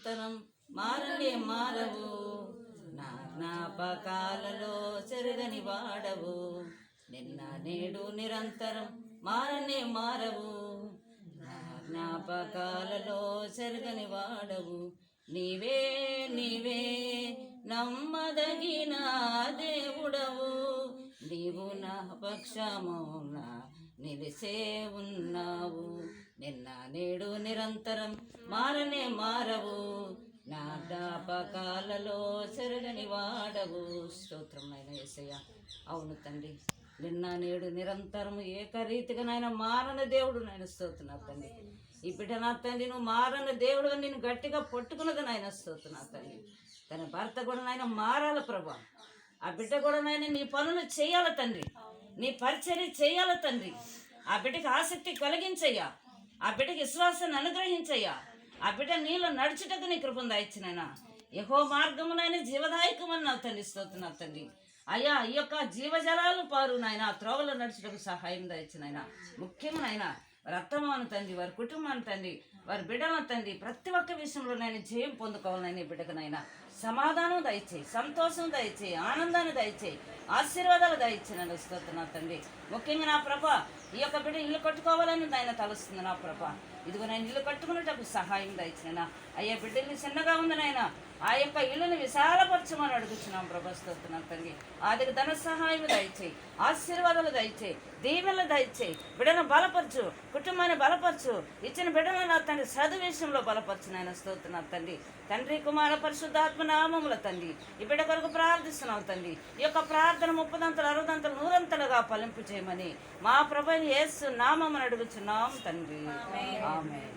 నిరంతరం మారనే మారవు, నా జ్ఞాపకాలలో చెరగని వాడవు. నిన్న నేడు నిరంతరం మారనే మారవు, నా జ్ఞాపకాలలో చెరగని వాడవు. నీవే నీవే నమ్మదగిన దేవుడవు, నీవు నా పక్షమున నిలిసే ఉన్నావు. నిన్న నేడు నిరంతరం మారనే మారవు, నా జ్ఞాపకాలలో చెరగని వాడవు. స్తోత్రం నాయన యేసయ్య. అవును తండ్రి, నిన్న నేడు నిరంతరం ఏకరీతిగా నాయన మారని దేవుడు నాయన. స్తోత్రం తండ్రి. ఈ బిడ్డ నా తండ్రి నువ్వు మారని దేవుడు నేను గట్టిగా పట్టుకున్నది నాయన. స్తోత్రం తండ్రి. తన భర్త కూడా నాయన మారాల ప్రభా. ఆ బిడ్డ కూడా నాయన నీ పనులు చేయాల తండ్రి, నీ పరిచర్య చేయాల తండ్రి. ఆ బిడ్డకి ఆసక్తి కలిగించయ్యా, ఆ బిడ్డకి విశ్వాసాన్ని అనుగ్రహించయ్యా. ఆ బిడ్డ నీళ్ళు నడుచుటకు నీ కృపను దాయిచ్చినైనా. యెహోవా మార్గమునైనా జీవదాయకమని నా తండ్రి. స్తోత్రం తండ్రి. అయ్యా ఈ యొక్క జీవజలాలు పారు నాయన, ఆ త్రోవలో నడుచుటకు సహాయం దాయిచ్చినైనా. ముఖ్యంగా నాయన వారి అత్తమాను తండ్రి, వారి కుటుంబాన్ని తండ్రి, వారి బిడ్డలను తండ్రి, ప్రతి ఒక్క విషయంలో నేను జయం పొందుకోవాలని బిడ్డకనైనా సమాధానం దయచేయి, సంతోషం దయచేయి, ఆనందాన్ని దయచేయి, ఆశీర్వాదాలు దయచేయి. నన్ను స్తోత్రం తండ్రి. ముఖ్యంగా నా ప్రభ ఈ యొక్క బిడ్డ ఇల్లు కట్టుకోవాలని నాయన తలుస్తుంది నా ప్రభ. ఇదిగో నేను ఇల్లు కట్టుకునేటప్పుడు సహాయం దయచిన అయ్యా. బిడ్డల్ని చిన్నగా ఉంది నాయన, ఆ యొక్క ఇల్లుని విశాలపరచమని అడుగుతున్నాం ప్రభా. స్తోత్రం తండ్రి. ఆదికి ధన సహాయం దయచేయి, ఆశీర్వాదాలు దయచేయి, దీవెనలు దయచేయి. బిడ్డను బలపరచు, కుటుంబాన్ని బలపరచు, ఇచ్చిన బిడ్డలను నా తండ్రి చదువు విషయంలో బలపరచు నాయన. స్తోత్రం తండ్రి. తండ్రి కుమార పరిశుద్ధాత్మ నామముల తండ్రి ఈ బిడ్డ కొరకు ప్రార్థిస్తున్నావు తండ్రి. ఈ యొక్క ప్రార్థన 30 60 100 ఫలింపు చేయమని మా ప్రభువైన యేసు నామమున అడుగుచున్నాం తండ్రి. ఆమేన్.